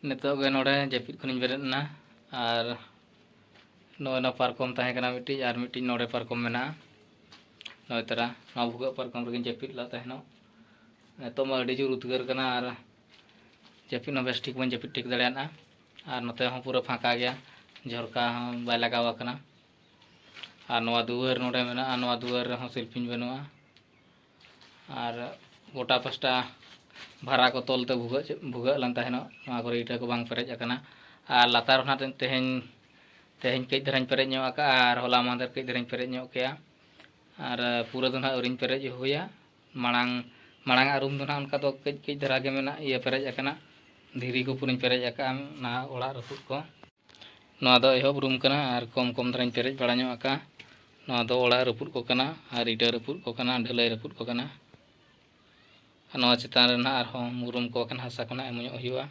नितोग गे नोडे जपिद खनिन बेरेद ना और नोना पारकम ताहे कना मिट्टी और मिट्टी नोडे पारकम मेना नोय तरा ना भुगा पारकम रगिन जपिद ला ताहेनो नितो मा अडी जोर उद्गार कना और जपिद नो बेस ठीक बन जपिद ठीक दाड़ेयाना और नोते हो पूरा फाँका गया झरका बाय लगावा कना और नोआ दुआर नोडे मेना नोआ दुआर हो सिल्पिन बनुआ और गोटा पास्टा भारा को तोलते भुगा लान ताहेनो नोआ को इटा को बांग पेरेज आकना और लातार होना तेहेन तेहेन कई धराñ पेरेज ᱧᱚᱜ आका और होला मांदर कई धराñ पेरेज ᱧᱚᱜ केया और पूरा दो ना औरिñ पेरेज होया मांग मांग रूम दो ना उनका तो कई कई धरा गे मेना ये पेरेज आकना धीरी को पूरिñ पेरेज आका ना ओड़ा रपुद को नोआ दो एहब रूम कना और कम कम धराñ पेरेज बड़ा ᱧᱚᱜ आका नोआ दो ओड़ा रपुद को कना और इटा रपुद को कना ढलाई रपुद को कना नोआ चितान रे ना आरहों मुरुम को कना हासा को ना एम ᱧᱚᱜ हुआ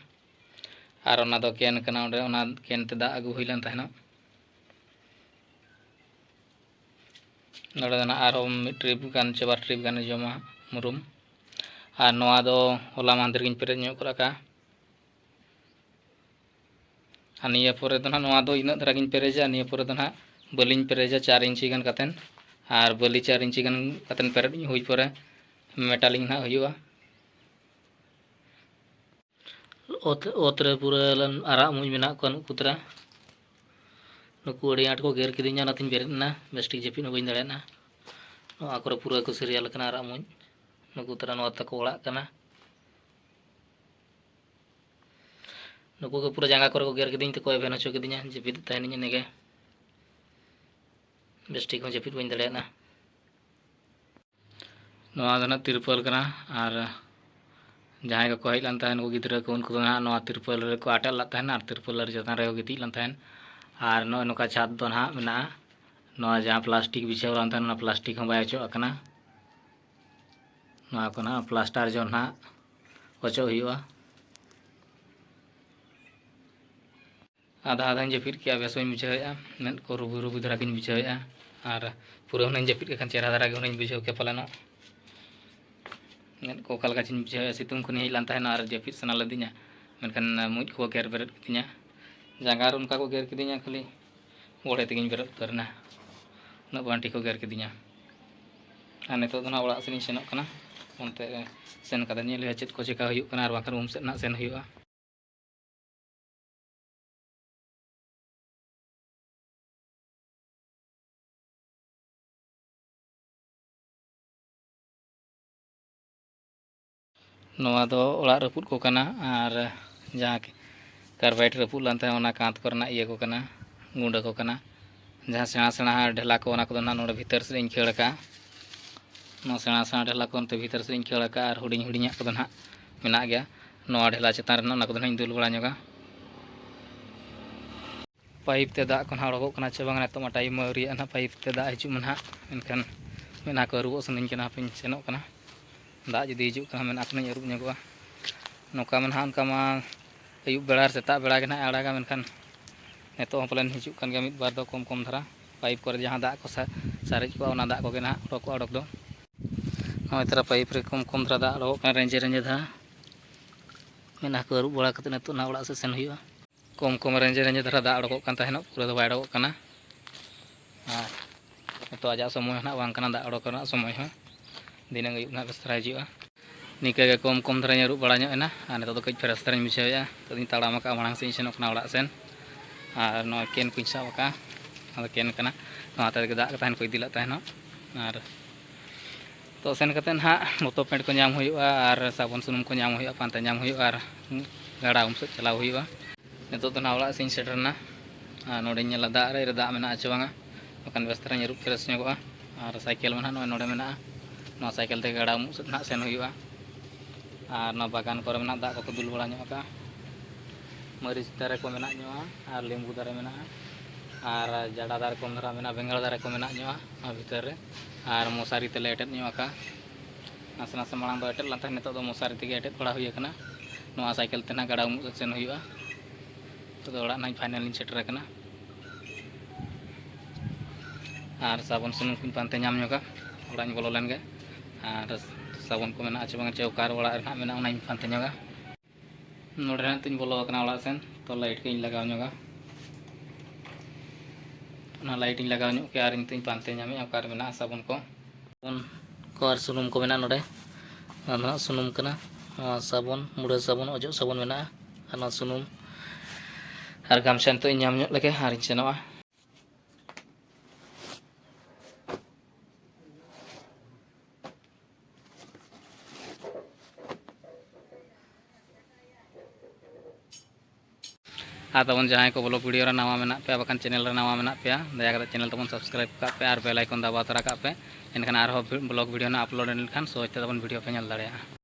और ओना दो केन कना ओंडे ओना केन ते दाग अगु हुइलन ताहेनो नोडे ना आरो मिड ट्रिप गान चे बार ट्रिप गान जमा मुरुम और नोआ दो होला मांदर गिन पेरेज ᱧᱚᱜ करका निया पोरे दो ना नोआ दो इना धरा गिन पेरेजा निया पोरे दो ना बलिन पेरेजा 4 इंची गान कतेन और बलि 4 इंची गान कतेन पेरेज हुई पोरे मेटालिंग ना हुआ ओतरे पूरा आरा मुझ मेना को कुतरा नुकु अड़ी आट को गेर किदिnya नातिन बेरेदना बेस्टिक जपिन बइन दाड़ेना नोआ को पूरा को सिरियल कना आरा मुझ नुकु तरा नोआ तको ओड़ा कना नुकु को पूरा जांगा को गेर किदिñ तको एभेन होचो किदिnya जपिद ताहेनिñ नेगे बेस्टिक हो जपिद बइन दाड़ेना नोआ दना तिरपल कना और जहाँ को हज लान तहन गिद्रा को उनको ना तिरपल रे को आटल ला तहन और तिरपल चतान रे गिति लान तहन और नोय नोका छात दो ना मेना नोआ जहाँ प्लास्टिक बिछाव लान तहन प्लास्टिक हम बाय अचो अकना नोआ को ना प्लास्टर जो ना अचो हुआ आधा आधा जपिद किया बेस बुझावेआ मेद को रुबु रुबु धरा किन बुझावेआ और पूरा हुन जपिद के चेहरा धरा के हुन बुझाव के पालानो मेद को कालका चिन बुझावेआ सितुंग खनि हज लान तहन और जपिद सना लदिnya मेनखान मुज को गेर बेरेद किदिnya जांगार उनका को गेर किदिnya खाली गोड़े तेगिन बेरेद करना ना बांटी को गेर किदिnya और नितो दो ना ओड़ा सेन सेनोग कना उनते सेन कदा नेल हुआ चेद को चिका हुयुग कना और बाखान उम सेद ना सेन हुयुगा नोआ दो ओड़ा रपुद को कना और जहाँ कार्बाइड रपुद लान तहन ओना कांत करना इया को कना गुंडा को कना जहाँ सेना सेना ढेला को ओना को ना नोडे भीतर से खेड़ का नो सेना सेना ढेला को उनते भीतर से खेड़ का और हुडिंग हुडिंग को ना मेना गया नोआ ढेला चेतान रे ना को ना दुल बड़ा ᱧᱚᱜᱟ पाइप ते दाग को ना अड़गोग कना चे बांग नितो टाइम अवरिया ना पाइप ते दाग हिजुग ना एनखान मेना को रुबो सनिñ कना पिन सेनोग कना दाग जुदी हिजुग कना मेना कना अरूब ᱧᱚᱜᱚᱜᱼᱟ नौका में हाँ उनका अयुब बेड़ा सेता बेड़ा के ना आड़ागा मेनखान नितो पलेन हिजुग कान गया मिद बार दो कम कम धरा पाइप को जहाँ दाग को सारेज को दाग को ना अड़क अड़क दो नई तरह पाइप रे कम कम धरा दाग अड़क रेंजे रेंजे धरा मेना को अरूब बड़ा कते नितो ना ओड़ा से सेन हुआ कम कम रेंजे रेंजे धरा दाग अड़क कान तहनो पूरा दो बाय अड़क काना नितो आजा समय ना बांग काना दाग अड़क ना समय हो दिनंग अयुब ना बेस्तरा हिजुआ निका के कम कम धरा अरूब बड़ा ᱧᱚᱜ एना और नितो दो कई फेरस धरा बुझावेआ तो ताड़ाम का मांग से सेनोग कना ओड़ा सेन और नौ केन को साब का केन कना नोआते दाग तहन को इदिला तहनो और तो सेन कते ना मोतो पेंट को नाम हुआ और साबुन सुनुम को नाम हुआ पानते नाम हुआ और गाड़ा उम से चलाव हुआ नितो तो ना ओड़ा से सेटरना नोडे नेला दाग रे दाग मेना चे बांगा बकान बेस्तरा अरूब फ्रेश ᱧᱚᱜᱚᱜᱼᱟ और साइकेल में ना नोडे मेना नो साइकेल ते गाड़ा उम से ना सेन हुआ और ना बागान को मेना दाग को दुल बड़ा ᱧᱚᱜ का मरीच दारे को मेना ᱧᱚᱜᱼᱟ और लेंबू दारे मेना और जाड़ा दारे को धरा मेना बेंगल दारे को मेना ᱧᱚᱜᱼᱟ भीतर रे और मशारी तेले एटेद ᱧᱚᱜ का नासे नासे मांग दो एटेद लान तहन नितो दो मशारी तेगे एटेद बड़ा हुई कना नोआ साइकेल ते ना गाड़ा उम से सेन हुआ तो ओड़ा ना फाइनल इन सेटर कना और साबुन सुनुम को पानते नाम ᱧᱚᱜᱟ ओड़ा बोलो लेन गे और साबुन को मेना चे बांग चौकार ओड़ा रे ना मेना ओना पानते ᱧᱚᱜᱟ नोडे ना तीन बोलो करना वाला सेन तो लाइट के इन लगाव ñoga ना लाइट इन लगाव ñok के आर इन तीन पांते ñami आकार में ना साबुन को और सुनुम को मेना नोडे ना सुनुम कना साबुन मुड़ा साबुन अजो साबुन मेना ना सुनुम और गामछा तो ñam ñok leke har इन senoa तबन जहाँ को ब्लॉग वीडियो नवा में पे बखान चैनल नवा में पे दया चैनल तबन सब्सक्राइब पे और बेल आइकन दबा तरा पे एनखान ब्लॉग वीडियो अपलोड लेखान सोचते तबन वीडियो पे नल दाड़ेया।